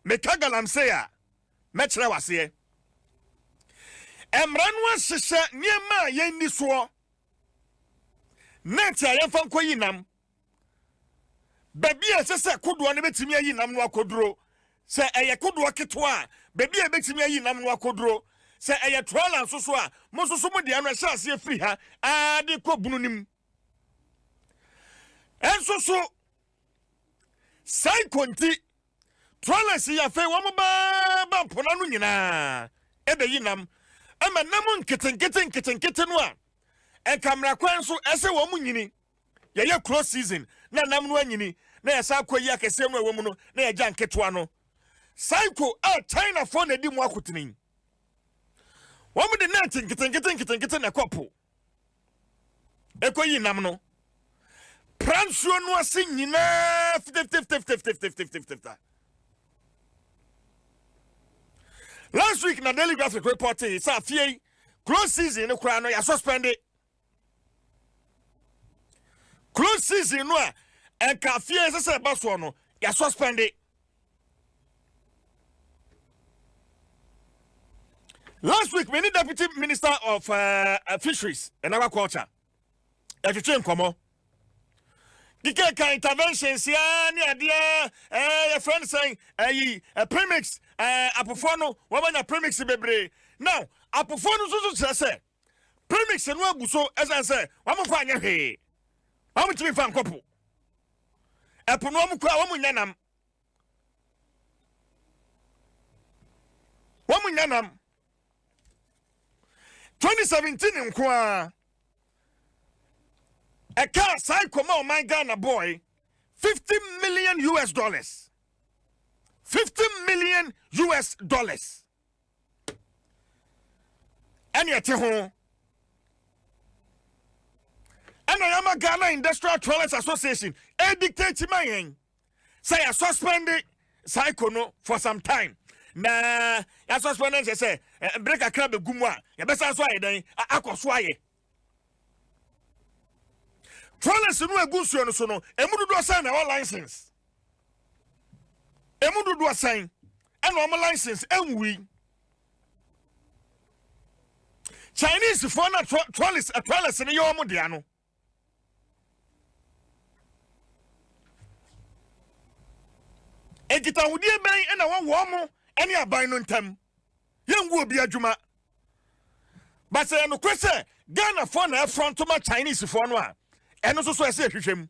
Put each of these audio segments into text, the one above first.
meka galamsey a mɛkyerɛ wase emra no ahyehyɛ niema a yenni soɔ net a yɛmfa nkɔ yi nam baby a sɛ kodoɔ no betimi ayi nam no akoduro sɛ ɛyɛ kodoɔ ketewa a baby a betimi ayi nam no akoduro sɛ ɛyɛ trola nso so a mo nso so mo de ano ɛhyɛ ase afiri ha a de kɔ bunu nim enso so sai konti trola si ya fe wo mo ba mpona no nyinaa ebeyi nam ama nam nkete no a enkamra kwan so ɛsɛ wo mo nyini yɛyɛ cross season na nam no anyini na yɛsa akɔyi akɛsɛm no ɛwɔ mu no na yɛgya nketewa no psycho a China for na di mu akotene wo mo de net nkete na kɔpo ekoyi nam no pransuo no ase nyinaa 50. Last week na Daily Graphic report say afie close season no kura no ya suspended. Close season no a enka afie se baso no ya suspended. Last week many deputy minister of fisheries and agriculture etwetwe nkomo Kika interventions ya ni adia your friend saying premix apofono wabanya premix bebre now apofono so say premix no aguso esan say wamfa anya hwe wamtimi fa nkopo epono amkwa wamunyanam 2017 nkwa a car side come out my Ghana boy $50 million $50 million and yet home and I am a Ghana Industrial Toilets Association a dictate my say I suspended psycho no for some time na ya suspended say break a crab gumwa ya besa so aye den akoso aye Trollers no agusuo no so no emudu do sign na license emudu do sign and no license enwi Chinese for na trollers ne yo mo dia no ekita hudie ban na wo mo ene aban no ntam yengu obi adwuma but say no kwese Ghana for na front ma Chinese for no a eno so ese hwehwem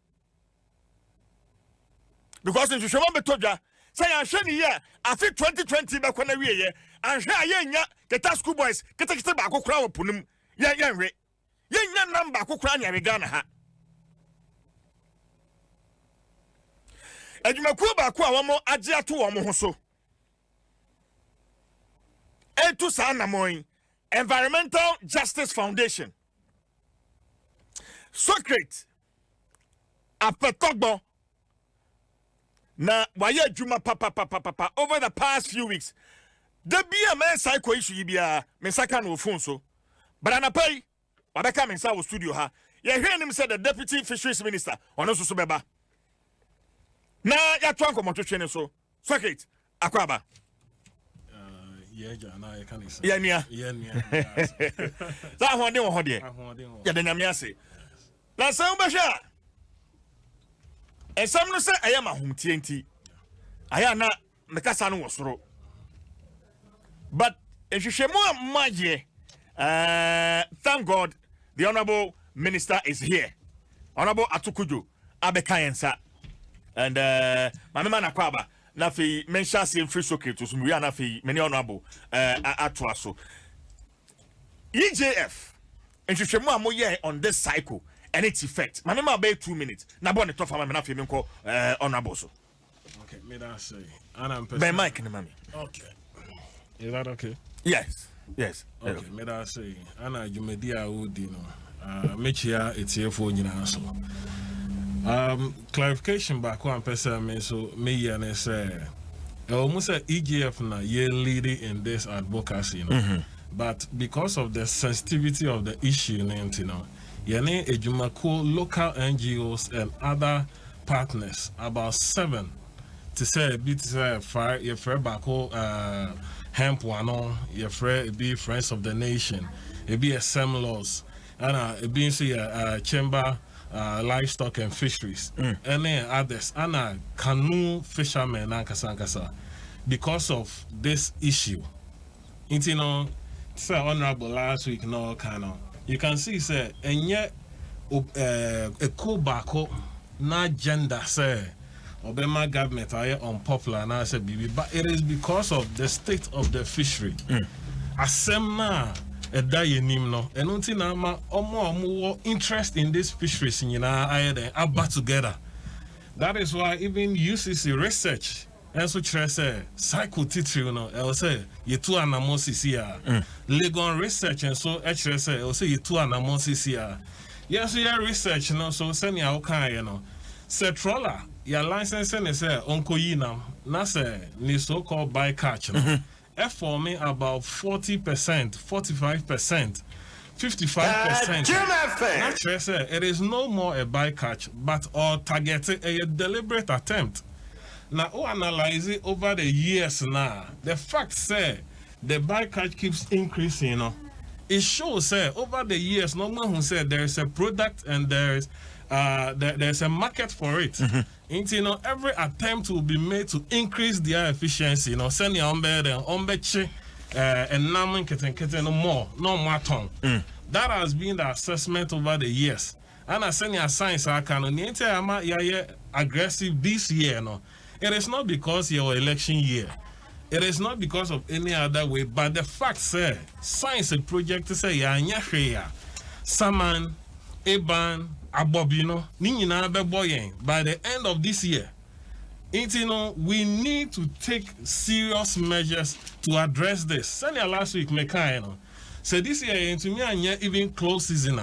because in hwehwem betodwa say anhwe ni ye afi 2020 be kwana wieye anhwe ayenya keta school boys kete ba akokora wopunum yenhwe yenya number akokora nya Ghana ha adwumakuo ba ko a womo age ato womo ho so etu sa namoy Environmental Justice Foundation Socrates apetogbo na waye adwuma papa over the past few weeks the BMS psycho issue bia me saka no phone so but anapai wabeka me nsa wo studio ha ye hwe nim said the deputy fisheries minister ono so beba na ya to anko motwetwe ne so Socrates akwaba yeah na ya kan isa yeah nia za hode wo hode ya de nyame ase na se ubehwa esam no se ayama humtie nti aya na mekasa no wosoro but ehwehwemu amaje thank God the honorable minister is here honorable Atukujo abekayensa and mama na kwaba na fe mention say free socket so we na fe many honorable atwaso EJF ehwehwemu amoye on this cycle and its effect. Manema about 2 minutes. Na bonne to fama na femi nko honorable so. Okay, me that say. And I'm by mic ni mami. Okay. Is that okay? Yes. Okay, me that say. Ana jumedi a odi no. Mechia etiefo nyina so. Clarification back one person me so me ya na say. Almost EGF na ye leading in this advocacy, you know. But because of the sensitivity of the issue, you know. Yene ejumako local NGOs and other partners about 7 to say a bit fire your friend back hemp one your friend be friends of the nation it be a laws and it being say chamber livestock and fisheries and then others and canoe fishermen and kasankasa because of this issue. You know, say honorable last week no kind of you can see say and yet a cool bako na gender say Obama government are unpopular and I said BB but it is because of the state of the fishery. Asema a day no and until now more interest in this fisheries in about together. That is why even UCC research and so say cycle titri no I will say you two anamosis here Legon research and so say I will say you two anamosis here yes your research no so send your kind you know say troller your license and say uncle yinam na say ni so called bycatch no for me about 40%, 45%, 55%. It is no more a bycatch, but or targeted a deliberate attempt. Now, analyze it over the years now. The fact say the bycatch keeps increasing. You know, it shows say over the years, no one who said there is a product and there's a market for it. You know, every attempt will be made to increase their efficiency. You know, send your and namming kitten no more ton. That has been the assessment over the years. And I send your science I can aggressive this year. No, it is not because your election year. It is not because of any other way, but the fact say science and project say Saman, Eban, Abobino, Nina Beboyen, by the end of this year, you know, we need to take serious measures to address this. Senior last week, Mekano said this year, to me, and yet even close season.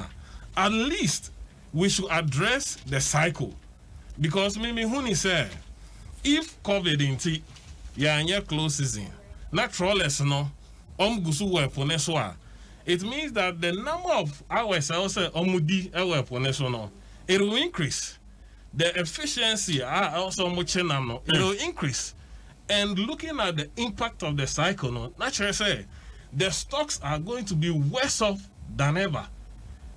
At least we should address the cycle. Because maybe Huni said, if COVID in yet close season, not trawlers no, gusu weaponeswa. It means that the number of hours also omudi weaponesono, it will increase. The efficiency also it will increase. And looking at the impact of the cycle, no, naturally say the stocks are going to be worse off than ever.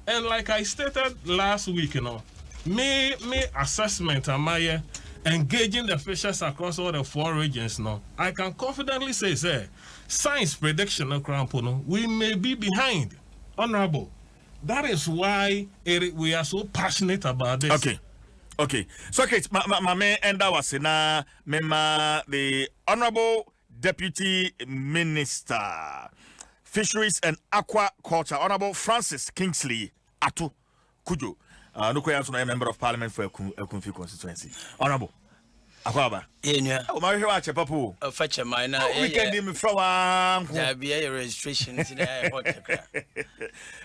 And like I stated last week, you know, me assessment am I engaging the fishers across all the 4 regions now, I can confidently say, science prediction, we may be behind. Honorable. That is why we are so passionate about this. Okay. So, okay, my man, and that was the Honorable Deputy Minister, Fisheries and Aquaculture, Honorable Francis Kingsley Atu Kujo. No question, a member of Parliament for Ekunfi constituency. Honorable. Akwaba. Yeah. Oh, my watch a papu. Fetch a minor. We can do from there be a registration today.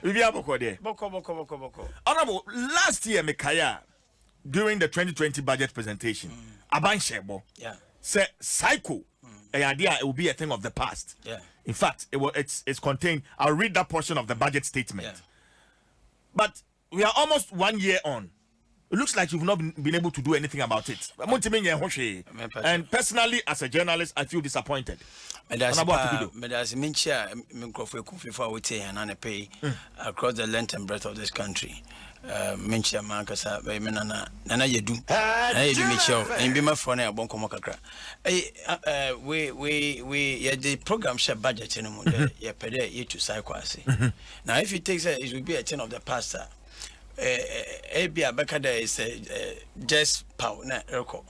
We have Boko. Honorable, last year, Mekaya, during the 2020 budget presentation, Abanshebo, said cycle, an idea it will be a thing of the past. Yeah. In fact, it's contained. I'll read that portion of the budget statement. Yeah. But we are almost 1 year on. It looks like you've not been able to do anything about it. And personally, as a journalist, I feel disappointed. Across the length and breadth of this country. Menchia Mankasa, Nana Yedu, Mitchell, and be my phone. I won't come across. We the program share budget anymore. Yeah, per day, you to cycle. Now, if you take it will be a 10 of the pastor. Abia Bakada is just power na record.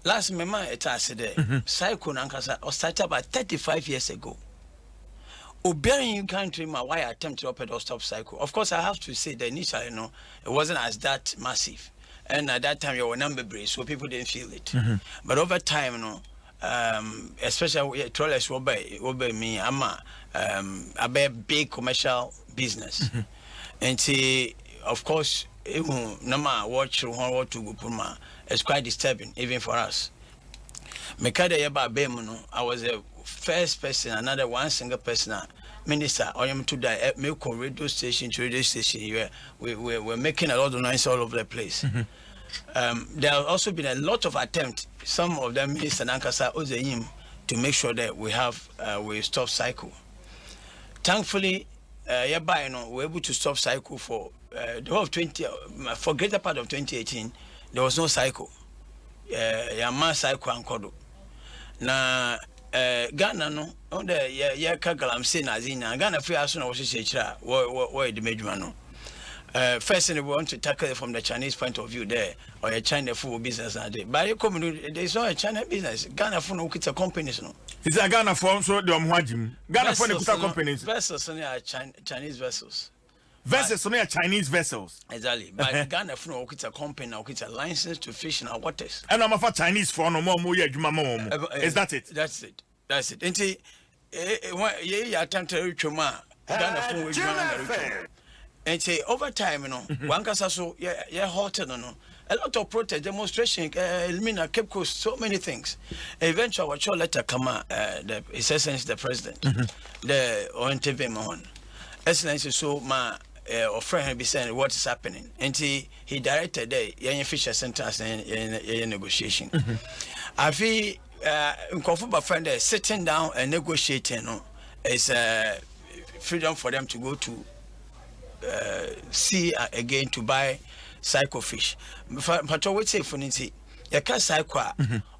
Last mema etase de cycle nankasa or started about 35 years ago. Obeying country my why attempt to open or stop cycle. Of course, I have to say that initially, you know, it wasn't as that massive, and at that time you were number brace, so people didn't feel it. But over time, you know, especially trawlers will be me. I'm a big commercial business, and see. Of course, Nama watch what to Puma. It's quite disturbing, even for us. Mekada Yaba Bemuno, I was the first person, another one single person, minister, I am to die Milko radio station to radio station. We're making a lot of noise all over the place. there have also been a lot of attempts, some of them Mr. Nankasa Ozeyim, to make sure that we stop cycle. Thankfully, we're able to stop cycle for the whole of for greater part of 2018. There was no cycle. Yama cycle and kodo. Na Ghana no on the kagalam say nazina Ghana free as no was chira where the major no. First thing we want to tackle it from the Chinese point of view there, or a China food business. But you come, there's no a China business. Ghana food no kita companies no. It's a Ghana phone, so the Omwajim. Ghana phone kita companies. Vessels only are Chinese vessels. Vessels only are Chinese vessels. Exactly. But Ghana food no kita company no kita license to fish in our waters. And I'm a Chinese phone no more Is that it? That's it. That's it. Until you attempt to reach Ghana food will Ghana. And say over time, one can so halted no. A lot of protest, demonstration, kept coast, so many things. Eventually, what your letter come His Excellency the President, the ONTV Mahon. Excellency, so my friend had been saying what is happening, and he directed the young fisher centers in negotiation. I feel Nkofuba friend sitting down and negotiating is freedom for them to go to sea again to buy cycle fish. But what say for Nancy? You can't cycle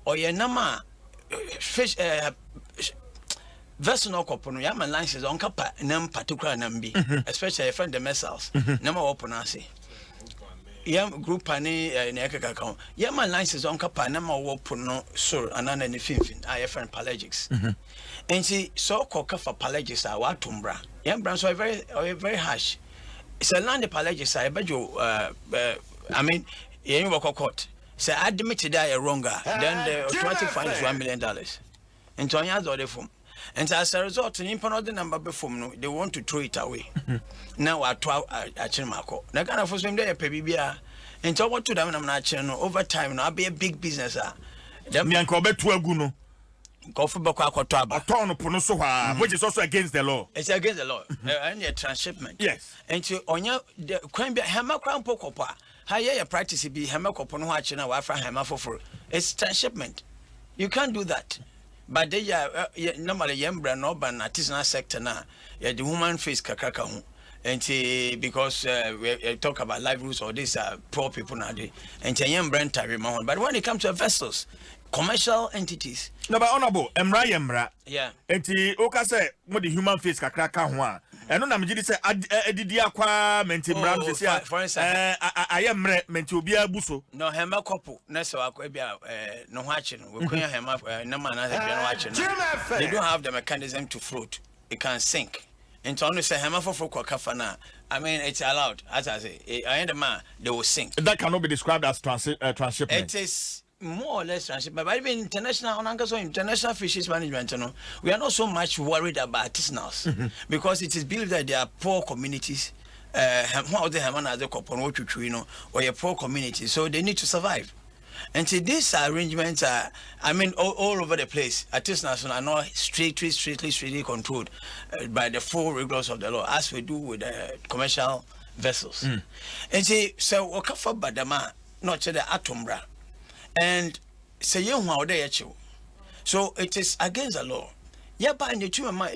or your nama fish vessel no coupon, Yaman licenses on Kappa, num particular numbi, especially a friend the missiles. Number open I say. Yam group any in Ekaka. Yaman licenses on Kappa, number open no sur and any fin, I friend pelagics. And see, so coca for pelagics are what tumbra. Yam brands are very harsh. It's a land apologies. I bet you, I mean, you work a court. Say, I admitted I wronger. Then the automatic fine is $1 million. And Tonyas or the form. And as a result, an impanel the number before they want to throw it away. Now I try at Chimako. Now, kind of for some day, Pebibia. And so what to them, I'm not over time. I'll be a big business. Me and Kobe to a guno. Which is also against the law. It's against the law. And a transshipment. Yes. And so on your crime be hammer crown pocopa. How you practice be hammer copon watching a wife hammer for it's transshipment. You can't do that. But they are normally yambra no ban artisanal sector now. Yeah, the woman face kakaka. And because we talk about livelihoods or these are poor people now. And yambra but when it comes to vessels, commercial entities. No, but honorable, Emra. Yeah. And Oka say, what the human face kakraka one. And no, I'm just say, Edidiaqua, Menti Brown, for instance, I am meant be a buso. No, Hema couple, Nessa, no watching. We couldn't have no man as a watching. They don't have the mechanism to float, it can sink. And to only say Hema for Kafana, I mean, it's allowed, as I say, I end the man, they will sink. That cannot be described as transshipment. It is. More or less transshipment, but even international fisheries management, we are not so much worried about artisanals because it is believed that there are poor communities, or a poor community, so they need to survive. And see, these arrangements are, I mean, all over the place. Artisanals are not strictly controlled by the full rigors of the law, as we do with commercial vessels. And see, so Okafa Badama, not the Atombra. And say you how they actually. So it is against the law. Yeah, by the two of my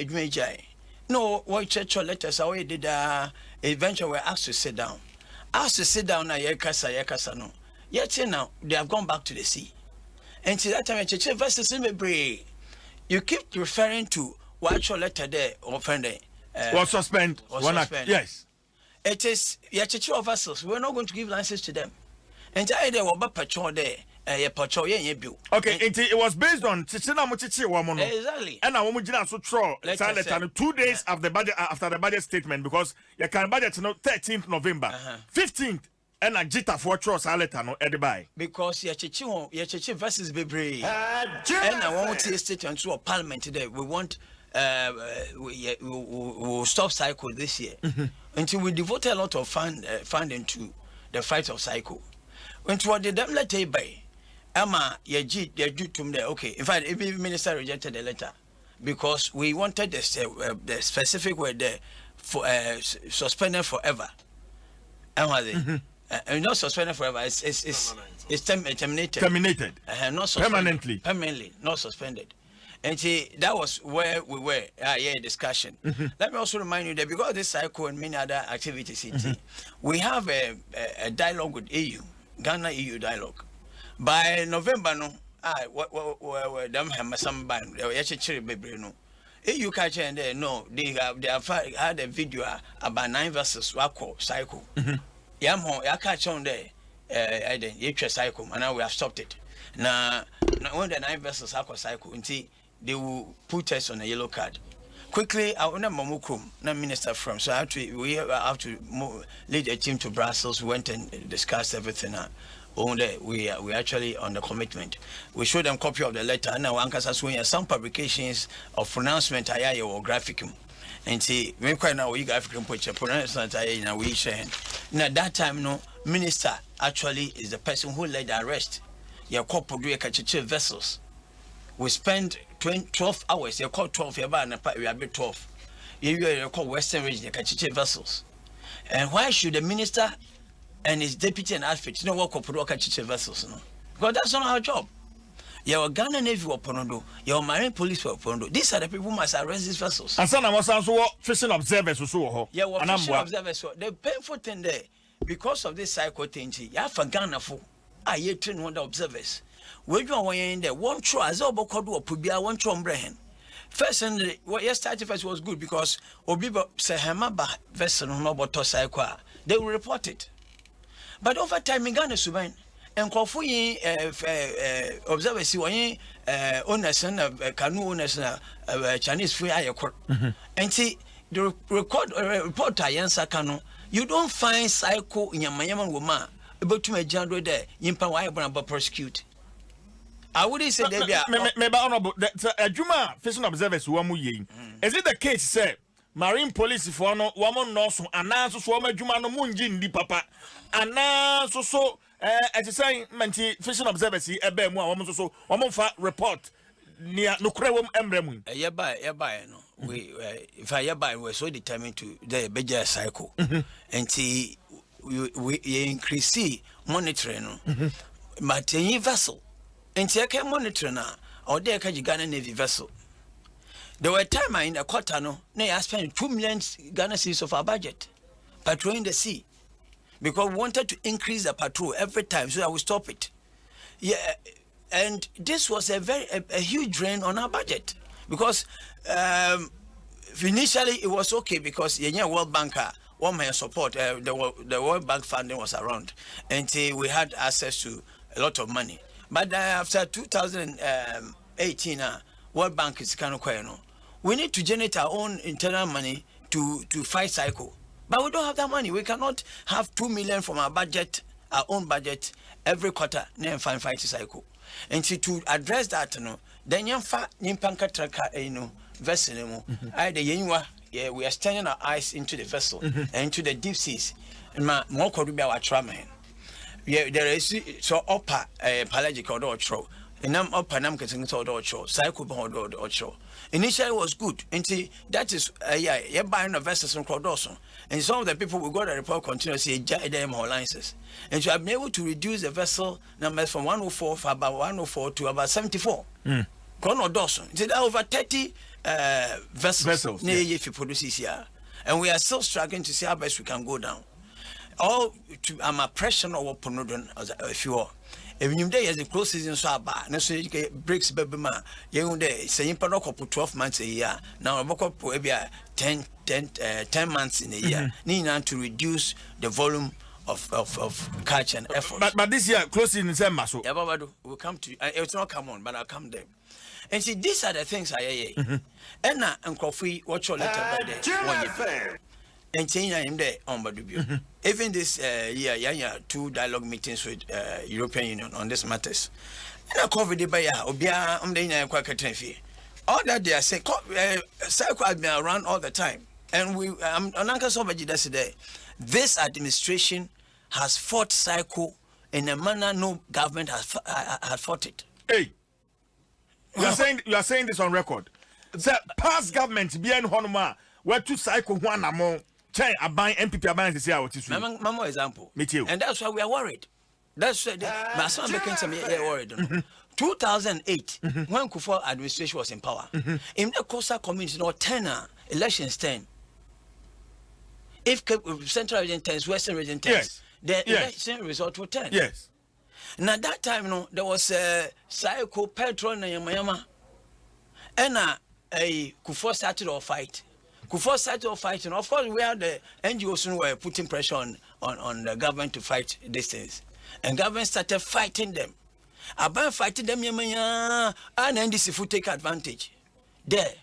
no, what church or letters away did eventually were asked to sit down. Asked to sit down now, yakasa no. Yet now they have gone back to the sea. And to that time, church versus you keep referring to what your letter there or friend or suspend. Yes. It is church of vessels. We're not going to give license to them. And I there were patrol there. Okay, it was based on exactly. And I want to so throw 2 days after the budget statement because you can budget 13th November, 15th, and a jita for throw saletano at the buy. Because your versus Bebre. And I want to state into a parliament today. We want we'll stop cycle this year until we devote a lot of funding to the fight of cycle. When what did them let you buy? Ama yeji tum there. Okay. In fact, every minister rejected the letter because we wanted the specific word there for suspended forever. Not suspended forever. It's terminated. Terminated. Not suspended. Permanently, not suspended. And see, that was where we were. Discussion. Let me also remind you that because of this cycle and many other activities, we have a dialogue with EU, Ghana EU dialogue. By November, no, them have some band. EU catch and no, they have had a video about 9 verses wako cycle. I catch on there. I didn't cycle, and now we have stopped it. Now when the 9 verses cycle, they will put us on a yellow card. Quickly, I want to Mamukrum, not minister from. So we have to lead a team to Brussels. We went and discussed everything. We actually on the commitment. We showed them copy of the letter. Now, some publications of pronouncement or graphicum. And see, we quite now we graphicum put your pronouncement in we share. Now that time, no minister actually is the person who led the arrest. Your couple do a vessels. We spent 12 hours. You call 12. We are 12. You call Western region. You vessels. And why should the minister and his deputy and outfit work up vessels? No, because that's not our job. Your Ghana Navy were your Marine Police were These are the people who must arrest these vessels. And some of us also fishing observers who fishing observers. The painful thing there, because of this cycle thing, you have for Ghana for you train one observers. When you are in there, one show as over Kodu or Pubia, one show umbrehen. First, and what you started first was good because Obiba Sahama vessel no but cycle. They will report it. But over time, in Ghana, Subain, and Kofu observers, you owners and canoe owners, Chinese free eye court. And see, the report Ayansa Kano, you don't find cycle in your Mayaman woman about to make Jandro there, Yimpa Wayabra prosecute. I wouldn't say they are. Maybe honorable. A Juma fishing observers who are moving. Is it the case, sir? Marine police for no woman knows and now so former Juma no Munjin di papa. And now so as you say, Manti fishing observers, a bear more woman so woman for report near no crewum emblem. Yabai, no. We if I yabai were so determined to the beja cycle and see we increase monitoring, but a vessel. And see, I can monitor now, or there can Ghana Navy vessel. There were time in a quarter, no, I spent 2 million Ghana cedis of our budget patrolling the sea because we wanted to increase the patrol every time so I would stop it. Yeah, and this was a huge drain on our budget because initially it was okay because the World Banker, one man support, the World Bank funding was around, and we had access to a lot of money. But after 2018, World Bank is kind of quiet. We need to generate our own internal money to fight cycle. But we don't have that money. We cannot have 2 million from our budget, our own budget, every quarter, and fight cycle. And to address that, then you vessel, we are standing our eyes into the vessel and into the deep seas. And more could be our trauma. Yeah, there is so upper pelagic or outro. And I'm up and I'm getting to outro, cycle or outro. Initially was good. And see, that is, you're buying a vessel from Cordoso. And some of the people will go to report continuously, them whole licenses. And so I've been able to reduce the vessel numbers from 104 for about 104 to about 74. Corno Dawson. It's over 30 vessels near if you produce here. And we are still struggling to see how best we can go down. All to a pressure or ponodon as if you are. If you day as the close season so bad, no so you breaks baby ma, you day saying Panoco put 12 months a year. Now a book of 10 months in a year. Need to reduce the volume of catch and effort. But this year close season same muscle. Yeah, will come to it's not come on, but I'll come there. And see, these are the things I hear. And now and coffee, watch your letter by the and change him there on Badubio. Even this year, 2 dialogue meetings with European Union on these matters. And I covered the buyer, Obia, the Quack. All that they are saying, cycle has been around all the time. And we, on Uncle Sobaji yesterday, this administration has fought cycle in a manner no government has fought it. Hey, you are saying this on record. The past government, bien Honoma, were to cycle one among. Chai aban MPP aban say what is. Mama example. Me too. And that's why we are worried. That's why my son became some worried. 2008, when Kufuor administration was in power, in the coastal community, no 10 elections 10. If Central Region 10, Western Region 10, the election result was 10. Yes. Now that time, no, there was a psycho petrol in Yamayama, and a Kufuor started a fight. Kufuor started a fight, and of course, we had the NGOs who were putting pressure on the government to fight these things, and government started fighting them. About fighting them, and NDC would take advantage. There.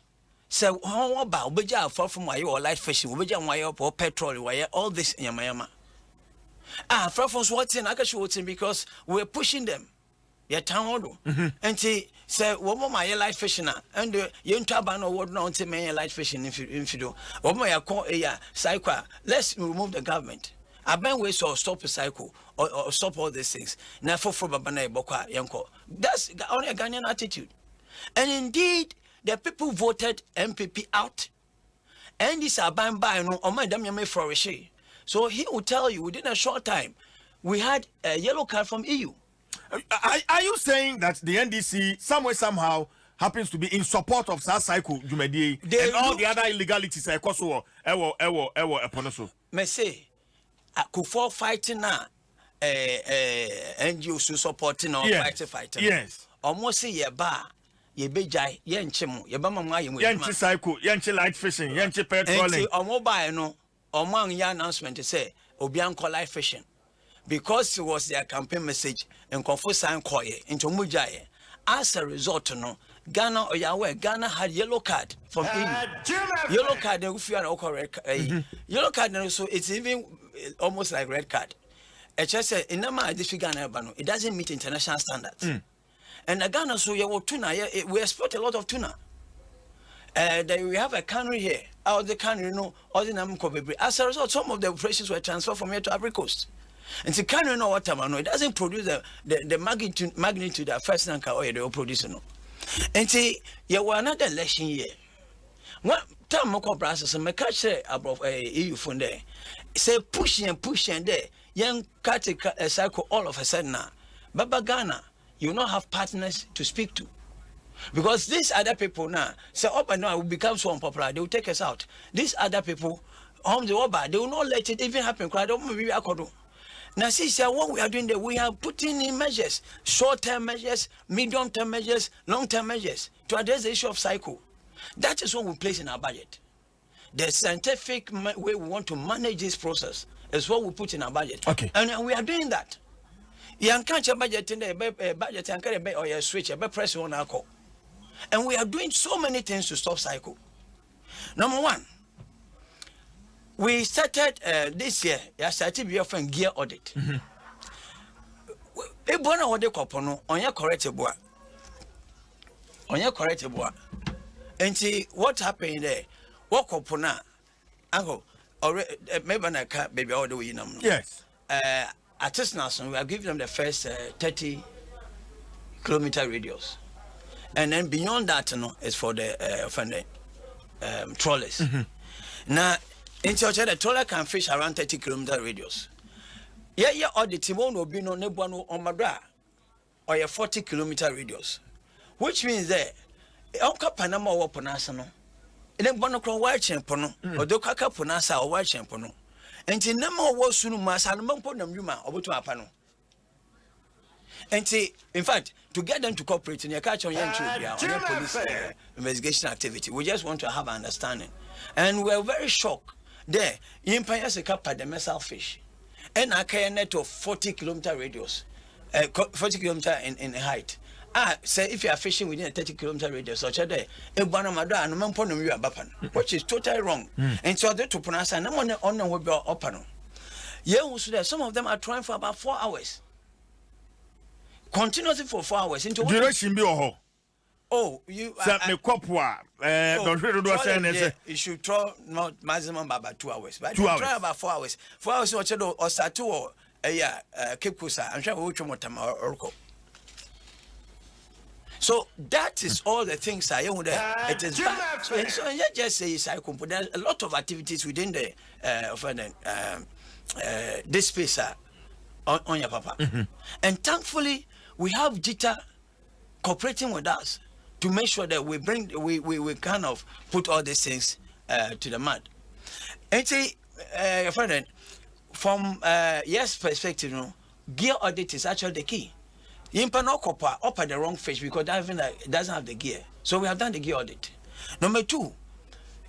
So, how about Obeja far from why or light fishing, Obeja wire or petrol, wire all this in Yamayama? Far from Swatting, Akashu, because we're pushing them. Yet, town, and see, say, what my light fishing, and the young Tabano would not say, may light fishing if you do. What my call a cycle, let's remove the government. I ban ways to stop a cycle or stop all these things. Now for Babana Boka Yanko. That's only a Ghanaian attitude. And indeed, the people voted MPP out. And this are ban by no or Madame Yame Flourish. So he will tell you within a short time, we had a yellow card from EU. Are you saying that the NDC somewhere somehow happens to be in support of that cycle Jumedi and all the other illegalities ewo May say Kufuor fighting now NGOs supporting or fighting. Yes. Almost say ye ba ye bejai ye nchemu ye ba mama ye yanchi cycle yanchi light fishing yanchi petroling. Mobile no omang ya announcement say obianko light fishing because it was their campaign message and confuse sign koye into mujaye. As a result no Ghana or Yahweh, Ghana had yellow card from EU. Yellow card, if you are correct, yellow card, so it's even almost like red card. It just said, in the Ghana, it doesn't meet international standards. And the Ghana, so you tuna, we export a lot of tuna. Then we have a cannery here, out the cannery, all the Namco. As a result, some of the operations were transferred from here to Ivory Coast. And the cannery, no water, it doesn't produce the magnitude that first Nanka oil they will produce. And say, you were another election year. What time Moko process and catch above a EU fund there. Say pushing there. Young cut a cycle all of a sudden now. Baba Ghana, you not have partners to speak to. Because these other people now, say up and now will become so unpopular, they will take us out. These other people, they will not let it even happen. Now, see, what we are doing there, we are putting in measures, short-term measures, medium-term measures, long-term measures to address the issue of cycle. That is what we place in our budget. The scientific way we want to manage this process is what we put in our budget. Okay. And we are doing that. You can't budget in the budget and or you switch, you press on our call. And we are doing so many things to stop cycle. Number one, we started this year, we started to offering gear audit. Ebona wode kopono onye correctable. Onye correctable. And see what happened there. What kopona uncle or maybe na ka baby all the way nam. Yes. Artisanals we are giving them the first 30-kilometer radius. And then beyond that is for the trawlers. Now in church, the trawler can fish around 30-kilometer radius. Yeah, or the Timon will be no Nebuano on Madra or a 40-kilometer radius. Which means that Uncle Panama or Ponasano, and then Bonocron White Champono, or Dokaka Ponasa or White Champono. And in Nemo was soon Mass and Monponum Yuma or Butuapano. And see, in fact, to get them to cooperate in your catch on young children, on police investigation activity, we just want to have an understanding. And we're very shocked. There, in Payas Kappa, the messile fish, and a net of 40-kilometer radius, 40 kilometer in height. Say if you are fishing within a 30-kilometer radius, or there, a Banamada and Mamponum you are Bapan, which is totally wrong. And so they to pronounce and no one on will be open. Yeah, some of them are trying for about 4 hours. Continuously for 4 hours. Into duration be ho. Oh, you you should try not maximum about 2 hours. But 2 hours. Try about 4 hours. 4 hours or start to Cape Kusa. I'm sure we will or So that is all the things I own there. It is bad. So you just say cycle, but there's a lot of activities within the this space on your papa. And thankfully, we have JITA cooperating with us to make sure that we kind of put all these things to the mud. And say, from yes perspective, you know, gear audit is actually the key. You cannot offer the wrong fish because that doesn't have the gear. So we have done the gear audit. Number two,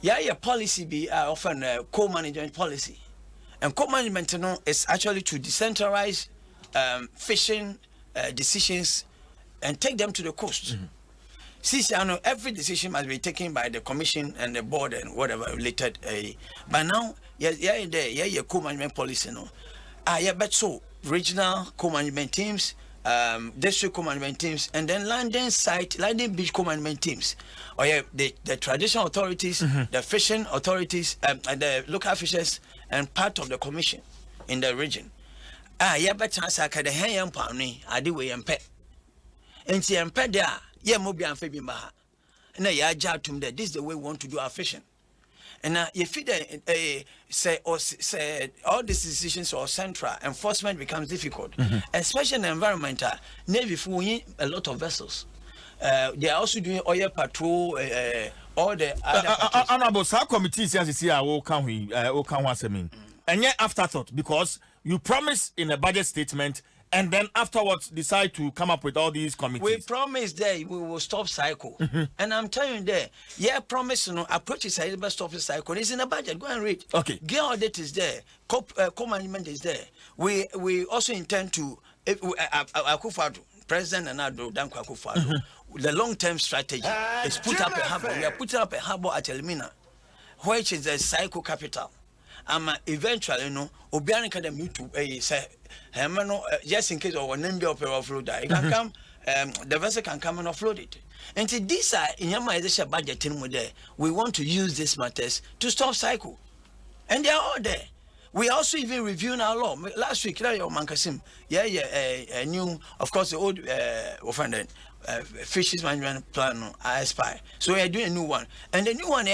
your policy be often co-management policy. And co-management, you know, is actually to decentralize fishing decisions and take them to the coast. Since I know every decision must be taken by the commission and the board and whatever related. But now, your co-management policy, no. But so regional co-management teams, district co-management teams, and then landing beach co-management teams. Or the traditional authorities, the fishing authorities, and the local fishers, and part of the commission in the region. But chance I can hang on me. I do we and pet. And see and pet there. Yeah, Mobi and Fabi Maha. And I judge to that this is the way we want to do our fishing. And if it say all these decisions or central enforcement becomes difficult, especially in the environmental Navy for a lot of vessels. They are also doing oil patrol, all the other honorable sub committees as you see will come and yet afterthought because you promise in a budget statement. And then afterwards decide to come up with all these committees. We promised that we will stop cycle. And I'm telling you there, promise, you know, approach is about stop the cycle. It's in the budget. Go and read. Okay. Gear audit is there. Co-management is there. We also intend to, Akufo-Addo, President and Addo, Danko Akufo-Addo, the long-term strategy is put up a harbor. We are putting up a harbor at Elimina, which is the cycle capital. Eventually, you know, Obiani Academy to say, just in case of one name be offload, it can come, the vessel can come and offload it. And see, these are in your budget there. We want to use these matters to stop cycle. And they are all there. We also even reviewing our law. Last week, Mankasim, a new, of course, the old fishes management plan expire. So we are doing a new one. And the new one,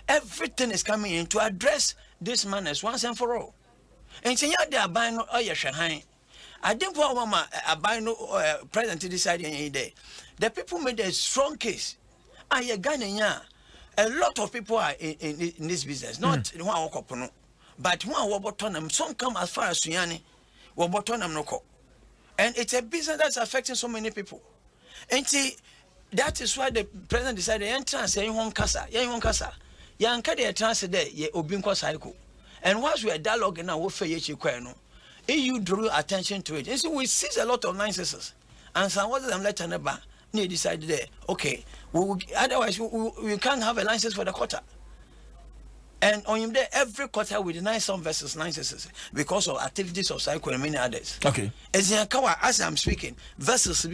everything is coming in to address this madness once and for all. And say, they are buying oil Shanghai. I didn't want Mama buying present to decide any day. The people made a strong case. I Ghanaian. A lot of people are in this business, not one okopono, but one wabotonam. Some come as far as Suyani, wabotonam noko. And it's a business that's affecting so many people. And see, that is why the president decided entrance one kasa, yankade trans there, ye obinko cycle. And once we are dialoguing now with Feyechi Kweno, EU drew attention to it. And so we seize a lot of licenses. And some was them let never they decided there, okay, otherwise we can't have a license for the quarter. And on him there, every quarter we deny some vessels licenses because of activities of cycle and many others. Okay. As I'm speaking, vessels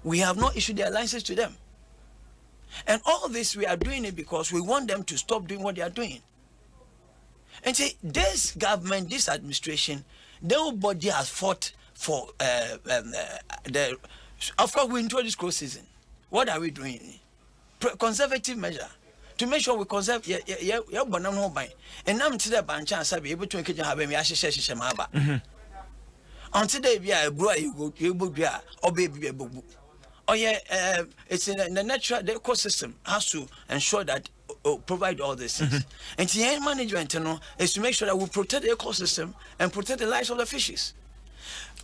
we have not issued their license to them. And all this we are doing it because we want them to stop doing what they are doing. And see, this government, this administration, nobody has fought for the. Of course, we introduced close season. What are we doing? Conservative measure to make sure we conserve. And now to the bank chance be able to engage have me. Until they be a bro, you would or baby. Oh yeah, it's in the natural the ecosystem has to ensure that provide all these things. And the end management, you know, is to make sure that we protect the ecosystem and protect the lives of the fishes.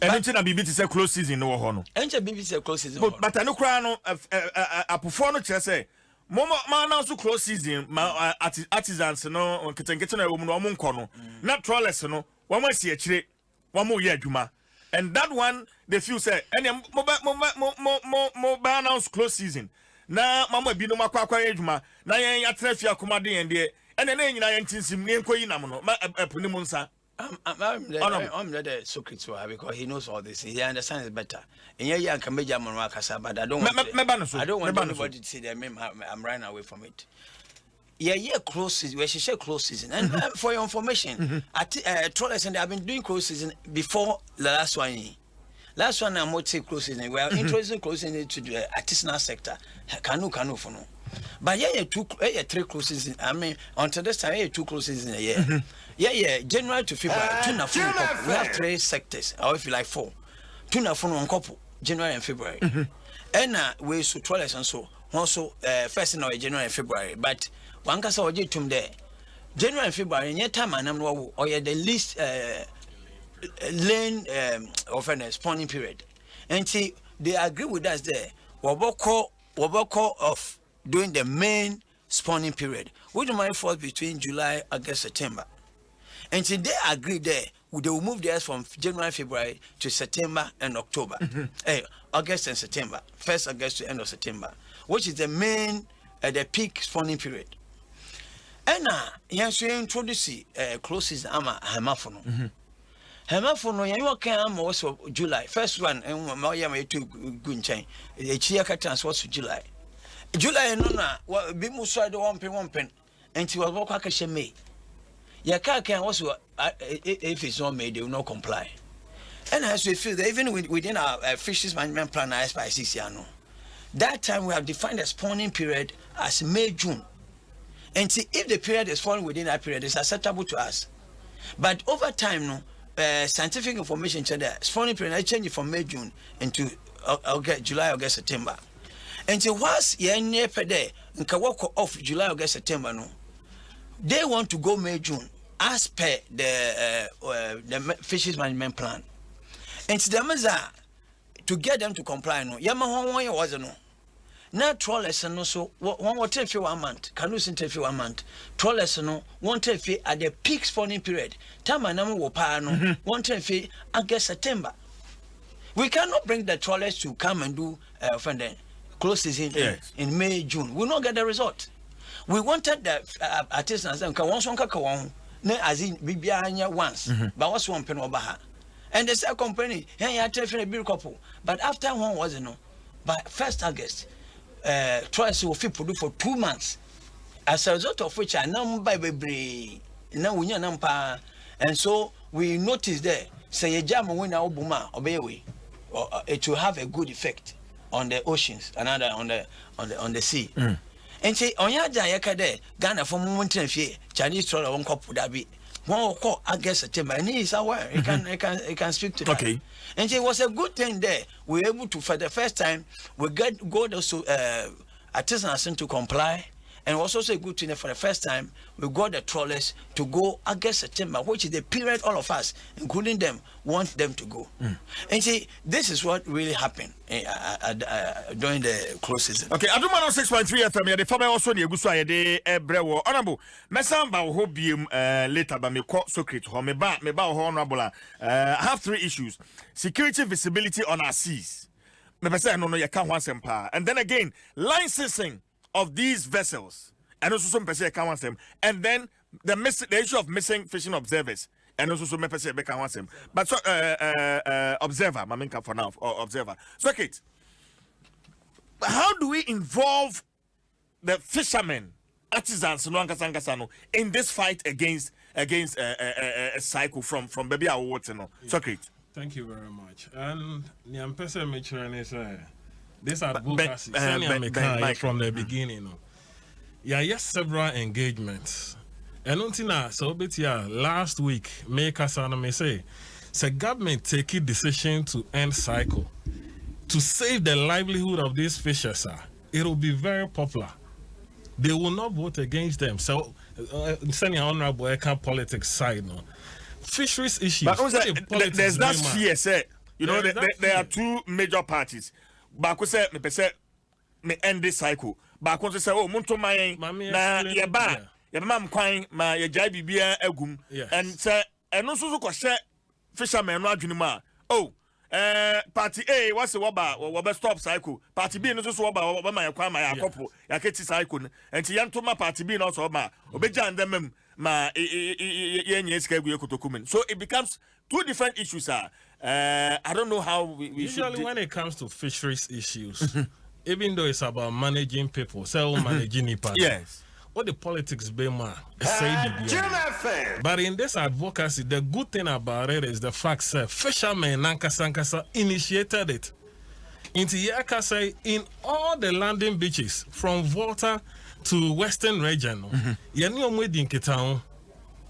And it's a BBC say close season no hono. And a BBC close season. But I know crano a performance say Momo man also close season artisans no on getting a woman or monkono. Not trawlers no one more see a chile, one more year juma. And that one they feel say any more announce close season. Na mama bi no makwa ejuma na yen yatrafia komade yen de ene na nyina yen tinsim ne enkoyi nam no epuni mu nsa. I'm the secret to her because he knows all this. He understands it better. And yeah, I can make German Wakasa, but I don't want anybody to say that I'm running away from it. Yeah, close season. Where she said close season. And for your information, at Trollers and I've been doing close season before the last one. Last one, I'm take close season. We are introducing close season to the artisanal sector. Canoe for no. But three close season. I mean, until this time, 2 close season a year. January to February. We have 3 sectors, or if you like 4. 2 on couple, January and February. And we so toilets and so. Also, first in January and February. But one can say, there. January and February, in time, I'm or the least lane of a spawning period. And see, they agree with us there. Waboko of doing the main spawning period, which might fall between July, August, September. And see, they agree there. They will move theirs from January, February to September and October. August and September. 1st August to end of September, which is the main, the peak spawning period. And yes, we introduce closes ama hemafono. Hemafono you can also July. First one and my to Gunchain. A chiaka transfer to July. July no na be muside 1 pen and she was walk May. Yaka can also if it's not made, they will not comply. And as we feel that even within our fisheries management plan as by 6 years, that time we have defined the spawning period as May, June. And see, if the period is falling within that period, it's acceptable to us. But over time, scientific information said that spawning period I change it from May, June into July, August, September. And so once you're near per day, and can walk off July, August, September, no, they want to go May, June as per the fisheries management plan. And to them is to get them to comply. No, Yamaha was no. Now trawlers no so one will take 1 month. Canoes take 1 month. Trawlers no won't take at the peak spawning period. Time and number will pay no won't take August, September. We cannot bring the trawlers to come and do close season in May, June. We will not get the result. We wanted the artisans and as in Bibia once, but was 1 pen over her. And the second company, hey, I tell you a big couple. But after one wasn't no, by 1st August, twice will fit produce for 2 months. As a result of which I number by baby, now we number, and so we noticed there, say a jam when our boomer obey way, or it will have a good effect on the oceans, another on the sea. And say on ya jayaka there, Ghana for moment and fear, Chinese trawler won't couple that be. One call August, September, and he is aware. He can speak to that. Okay. And so it was a good thing there. We were able to, for the first time, we go also artisans to comply. And it was also a good thing that for the first time, we got the trawlers to go August, September, which is the period all of us, including them, want them to go. And see, this is what really happened during the close season. Okay, Adom 106.3 FM, the Fabɛwɔso ne Egusua de Ebrewo. Honorable, Mesamba ho biem later, but me call secret ho me ba honorable. I have 3 issues. Security visibility on our seas. Me pese no you can't want sempa. And then again, licensing of these vessels, and also some person can want them, and then the issue of missing fishing observers, and also some person can want them. But so observer, maminka for now, or observer. So okay, how do we involve the fishermen, artisans, in this fight against a cycle from baby our water? No, so great. Thank you very much. And the person mentioned is. This advocacy from the beginning. Yes, several engagements. And until now, so last week, make us say, the government take a decision to end cycle to save the livelihood of these fishers. It will be very popular. They will not vote against them. So, sending honorable politics side, no fisheries issues. But there's that fear, say. You know, there are 2 major parties. Bako say me pese me end this cycle. Bako say oh monto man na ye ba mam kwan ma ye jai bibia agum and say eno so ko hye fishermen no adwene ma oh party A what's the woba stop cycle party B no so woba ma ye kwan ma ya kopo ya keti cycle and ti yanto ma party B no so ma obeja ndem ma ye nye sika gu ekotokumen. So it becomes 2 different issues. I don't know how we usually should when it comes to fisheries issues, even though it's about managing people, managing people. Yes. all the politics be man. But in this advocacy, the good thing about it is the fact that fishermen Nankasa initiated it. Into Yaka say in all the landing beaches from Volta to Western region, yani omwedi nkitaon.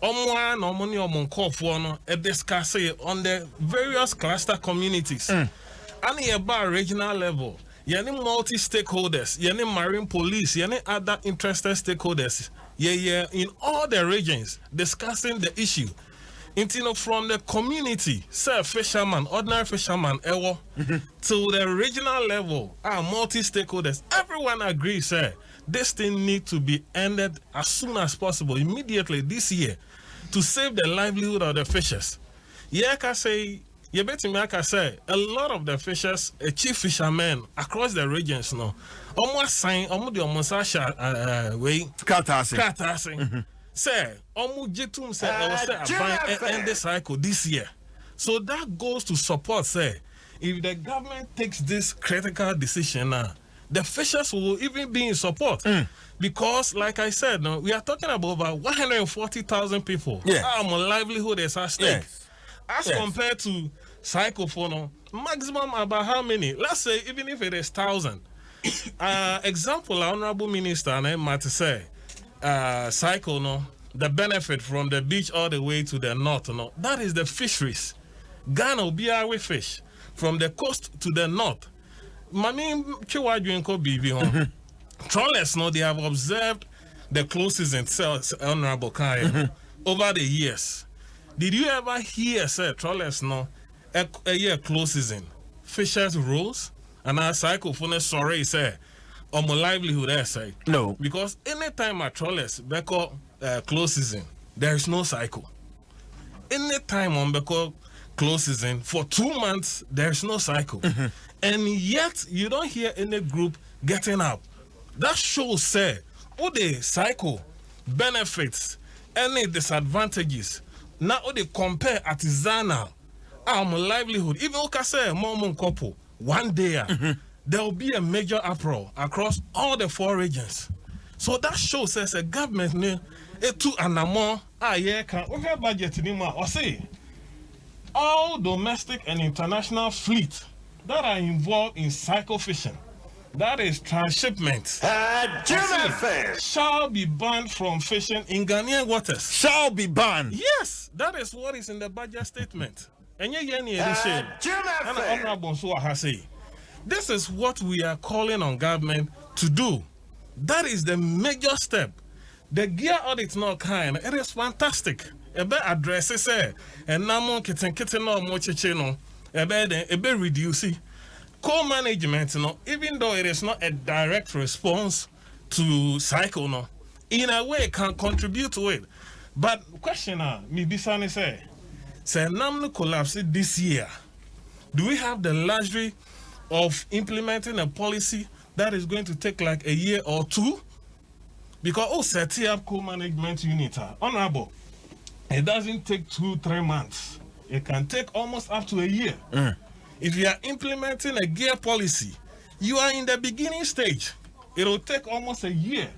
Omwa no money omonkofo no e discuss on the various cluster communities. And about regional level, yani multi-stakeholders, yani marine police, yani other interested stakeholders, in all the regions discussing the issue. From the community, say fisherman, ordinary fisherman, to the regional level, multi-stakeholders, everyone agrees, sir, this thing needs to be ended as soon as possible, immediately this year, to save the livelihood of the fishers. Yeah, I can say, you bet me, I can say, a lot of the fishers, chief fishermen across the regions now, almost sign, almost way, Kartasing. Say, Omujitum said, I was end the cycle this year. So that goes to support, say, if the government takes this critical decision now, the fishers will even be in support. Because, like I said, no, we are talking about over 140,000 people. Our livelihood is at stake. As compared to cycle for no, maximum about how many? Let's say, even if it is 1,000. Example, Honorable Minister, Mate say, cycle, no, the benefit from the beach all the way to the north, no, that is the fisheries. Ghana will be our fish from the coast to the north. Mami Chiwajuenko BB trawlers, no, they have observed the close season, Honorable Kai, over the years. Did you ever hear, say, trawlers, no, a year close season, fishers rules, and our cycle for the sorry, say, on my livelihood, I say. No. Because anytime I trawlers, because close season, there is no cycle. Anytime on because close season, for 2 months, there is no cycle. And yet, you don't hear any group getting up. That shows, say, all the cycle benefits, any disadvantages, now all they compare artisanal, my livelihood, even okay, say, mom couple, one day, there will be a major uproar across all the 4 regions. So that shows us a government to and more can over budget anymore or say all domestic and international fleet that are involved in cycle fishing, that is transshipment, shall be banned from fishing in Ghanaian waters. Shall be banned. Yes, that is what is in the budget statement. And this is what we are calling on government to do. That is the major step. The gear audit not kind. It is fantastic. Ebe addresses and now kitten no more chichino. Ebe reduce co-management. No, even though it is not a direct response to cycle, no, in a way can contribute to it. But question me bisani say Namno collapse this year. Do we have the luxury of implementing a policy that is going to take like a year or 2? Because setting up co-management unit, honorable, it doesn't take 2-3 months. It can take almost up to a year. If you are implementing a gear policy, you are in the beginning stage. It will take almost a year.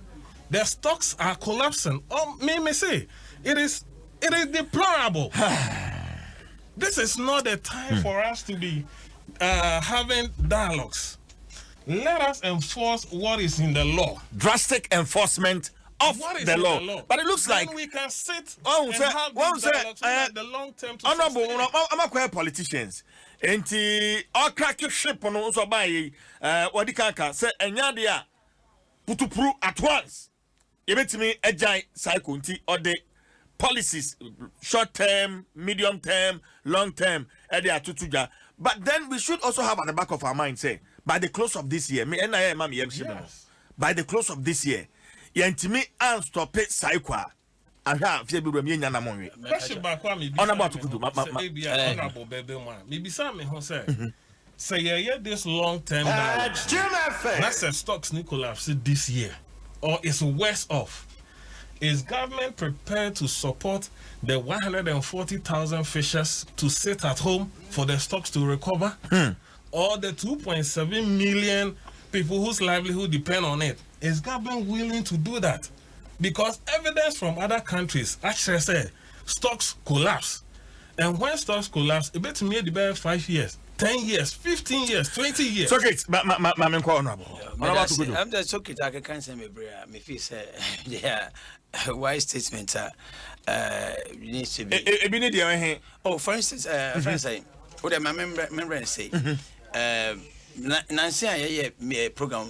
The stocks are collapsing. May say it is deplorable. This is not the time for us to be having dialogues. Let us enforce what is in the law. Drastic enforcement of the law. But it looks like we can sit and have dialogues the long term to honorable, I'm a queer politicians. Enti all crack ship on also by what the kaka say enyadia putupru at once. You bet me a giant cycle or the policies, short term, medium term, long term, but then we should also have at the back of our mind say by the close of this year, by the close of this year, yentimi and stop it cycle. Aha, fie bi remi nya na monwe. Question back kwa me. Honorable Tukudu, honorable bebe man. Me bisa me ho say yeah this long term that's the stocks collapse this year or it's worse off. Is government prepared to support the 140,000 fishers to sit at home for the stocks to recover? Or the 2.7 million people whose livelihood depend on it? Is government willing to do that? because evidence from other countries actually say stocks collapse. And when stocks collapse, it better me the 5 years, 10 years, 15 years, 20 years. So okay, I'm honorable. I'm just okay. I can't say me feel say yeah, wise statements needs to be. Oh, for instance, friend say, what am I remember say? Nancy, I program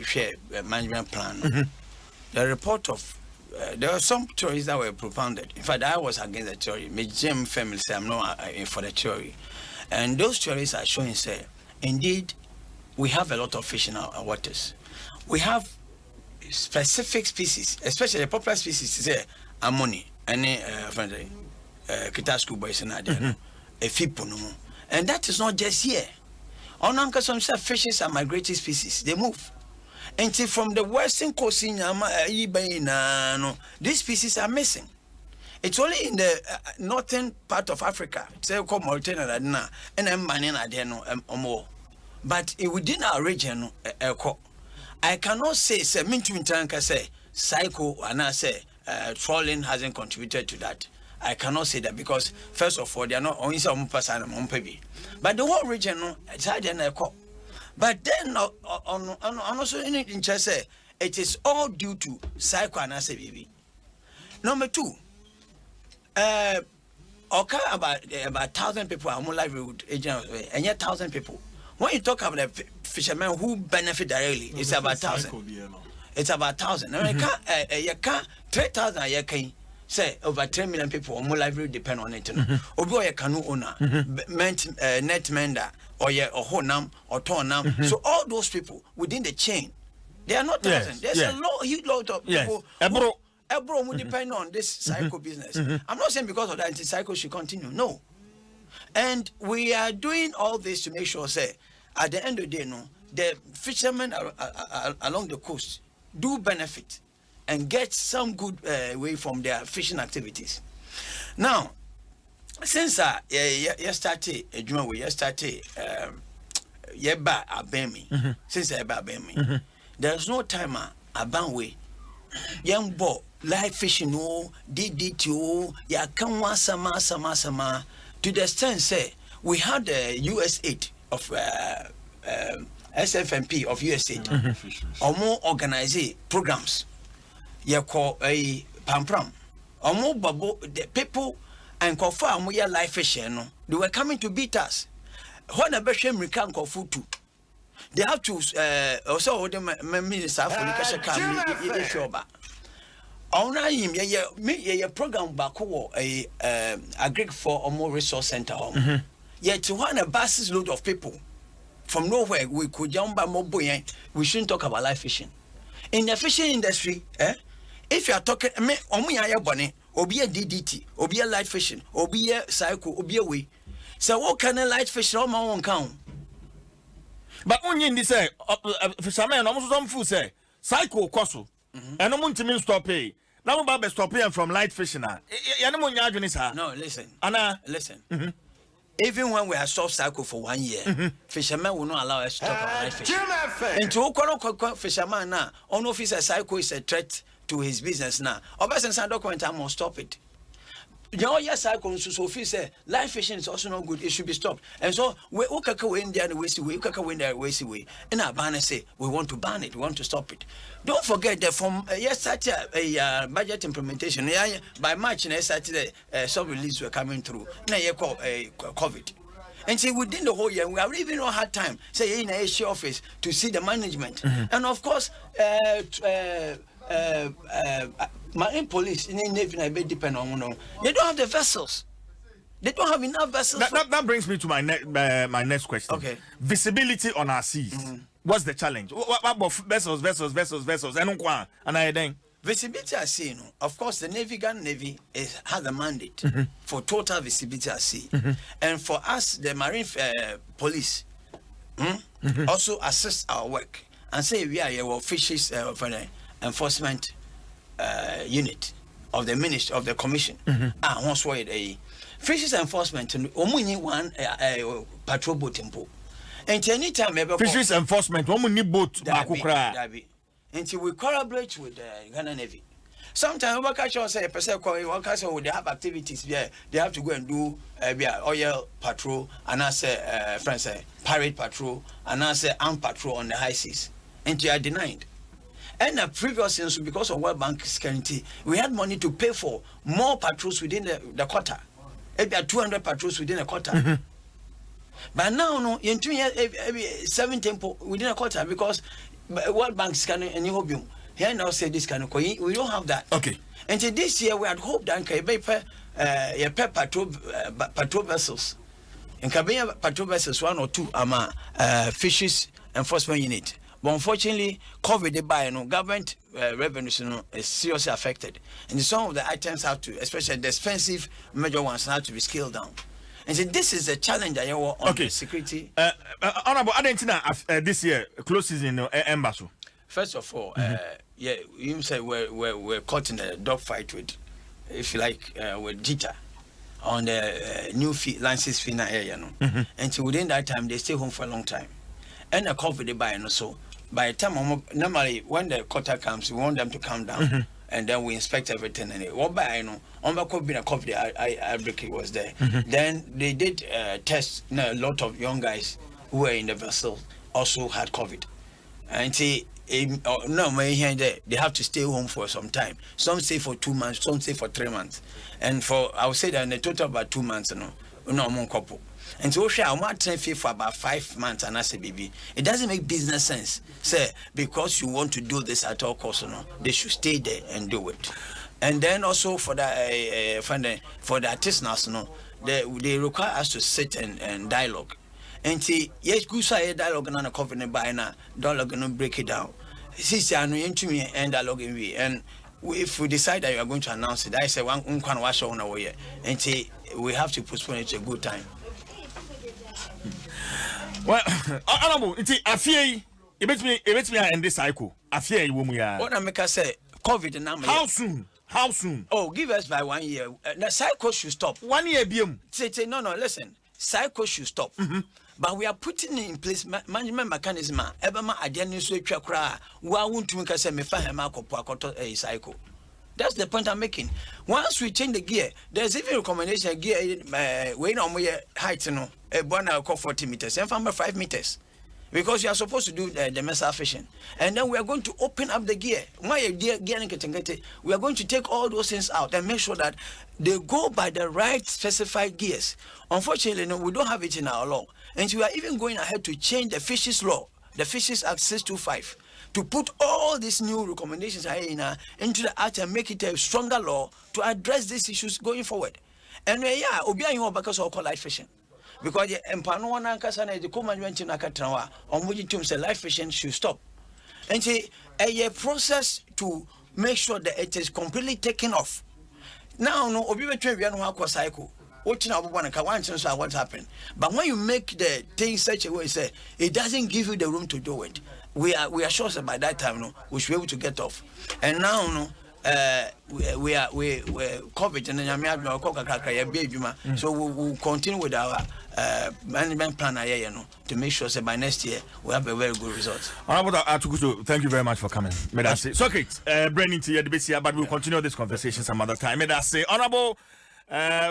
share management plan. The report of there were some theories that were propounded. In fact, I was against the theory. My Jim family say I'm not for the theory, and those theories are showing say indeed we have a lot of fish in our waters. We have specific species, especially the popular species, say ammonia, any kita school boys and a fipono, and that is not just here. On some fishes are migratory species; they move. Until from the western coast in these species are missing. It's only in the northern part of Africa, say called Mauritania, and more. But within our region, I cannot say psycho and I say trolling hasn't contributed to that. I cannot say that because first of all, they are not only some person, but the whole region, it's hard and but then also in interest, it is all due to psycho and baby. Number two, okay, about 1,000 people are more livelihood agents, and yet 1,000 people. When you talk about the fishermen who benefit directly, it's about 1,000. It's about 1,000. You can't 3,000. You can say over 3 million people or more livelihood depend on it. Obi a canoe owner, net mender. Or honam or tonam. So all those people within the chain, they are not thousands. There's a huge lot of people. Ebro will depend on this psycho business. I'm not saying because of that anti-psycho should continue. No. And we are doing all this to make sure, say, at the end of the day, the fishermen along the coast do benefit and get some good way from their fishing activities. Now, since you started since there's no time we young boy live fishing DDT ya can sama to the extent say we had the US aid of SFMP of US aid or more organized programs ya call a pampram or more babo the people and confirm we are live fishing. No, they were coming to beat us. When a Beshem can call food too. They have to also the minister for the come issue about. On a program back a agric for or more resource center home. Yet to one a buses load of people from nowhere we could jump by more boy. We shouldn't talk about live fishing. In the fishing industry, if you are talking me bonnet. Obi a DDT, obi a light fishing, obi a cycle, obi a way. So what kind of light fishing on my own count? But only in this fishermen almost some food say cycle cost. And no one to mean stop pay. Now about stop paying from light fishing. No, listen. Anna, listen. Even when we have stopped cycle for 1 year, fishermen will not allow us to talk about light fishing. And to fisherman now, on officer cycle is a threat to his business now. Obasanjo document I must stop it. Yes, I can so say live fishing is also not good. It should be stopped. And so we go in there and waste away. We go in there and waste away. And our banner say we want to ban it. We want to stop it. Don't forget that from such a budget implementation. By March, some release were coming through. Now you call COVID. And see, within the whole year, we have even not had time. Say in a issue office to see the management. And of course, marine police in Navy depend on they don't have the vessels. They don't have enough vessels. That brings me to my next question. Okay, visibility on our seas. What's the challenge? What about vessels? And I then visibility at sea. Of course, the Navy has a mandate for total visibility at sea, and for us, the marine police also assist our work and say we are your fisheries enforcement unit of the ministry of the commission. Once were a fisheries enforcement only one patrol boat and anytime fisheries enforcement one need boat until we collaborate with the Ghana Navy. Sometimes we catch us say person they have activities there. They have to go and do oil patrol and I say friends pirate patrol and I say armed patrol on the high seas. And they are denied. And the previous years, because of World Bank security, we had money to pay for more patrols within the quarter. Maybe 200 patrols within a quarter. But now, no, in 2 years, 7 tempo within a quarter because World Bank scanning and you here now say this kind of we don't have that. Okay. And so this year we had hoped that patrol vessels. And Kabenya patrol vessels 1 or 2 fisheries enforcement unit. But unfortunately, COVID by government revenues is seriously affected. And some of the items have to, especially the expensive major ones, have to be scaled down. And so this is a challenge that you want on the security. Honorable Argentina this year close season embassy. First of all, yeah, you say we're caught in a dogfight with, if you like, with Jita on the new license fee area, and so within that time they stay home for a long time, and the COVID by so by the time normally when the quota comes, we want them to calm down, and then we inspect everything. And what by on the COVID outbreak was there. Then they did test. A lot of young guys who were in the vessel also had COVID, and see. No, they have to stay home for some time. Some stay for 2 months, some stay for 3 months. And I would say that in a total about 2 months, no couple. And so I want to fee for about 5 months and I say, baby, it doesn't make business sense. Say, because you want to do this at all costs, they should stay there and do it. And then also for the artisanals, they require us to sit and dialogue. And see, yes, good side dialogue and covenant by now, dialogue and break it down. Sister, I know into me and dialogue in we. And if we decide that you are going to announce it, I say one can wash on our way. And see, we have to postpone it to a good time. Well, honorable, it's a fear. It makes me end this cycle. A fear, what I make us say, COVID and how soon? How soon? Oh, give us by 1 year. The cycle should stop. 1 year, BM. Say, no, listen. Cycle should stop. But we are putting in place management mechanism. Ebama adiani so etwa wa wontu nka se me fa hema akopo a cycle. That's the point I'm making. Once we change the gear, there's even recommendation gear we no more height no e bona 40 meters and from 5 meters. Because you are supposed to do the missile fishing. And then we are going to open up the gear. We are going to take all those things out and make sure that they go by the right specified gears. Unfortunately, we don't have it in our law. And so we are even going ahead to change the Fishes Law, the Fishes Act 625, to put all these new recommendations into the act and make it a stronger law to address these issues going forward. And because of light fishing. Because the empano and the commandment in Akatrawa on which it say life fishing should stop. And say a process to make sure that it is completely taken off. Now, no, cycle. What happened? But when you make the thing such a way, say it doesn't give you the room to do it. We are sure that by that time, we should be able to get off. And now, we're covered and then so we'll continue with our management plan to make sure that by next year we have a very good result. Thank you very much for coming. So okay, bringing to you but we'll continue this conversation some other time. Honorable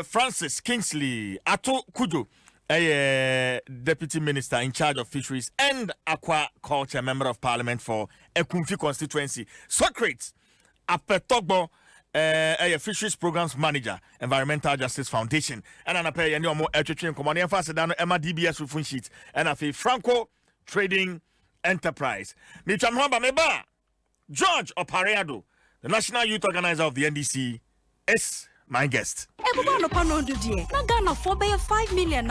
Francis Kingsley Ato Kujo, a deputy minister in charge of fisheries and aquaculture, member of parliament for Ekumfi constituency. Socrates Apetogbo, a fisheries programs manager, Environmental Justice Foundation, and an appear any more education command emphasis than Emma DBS with sheet and a Franco Trading Enterprise. Meba George Opareado, the national youth organizer of the NDC, is my guest. 5 million.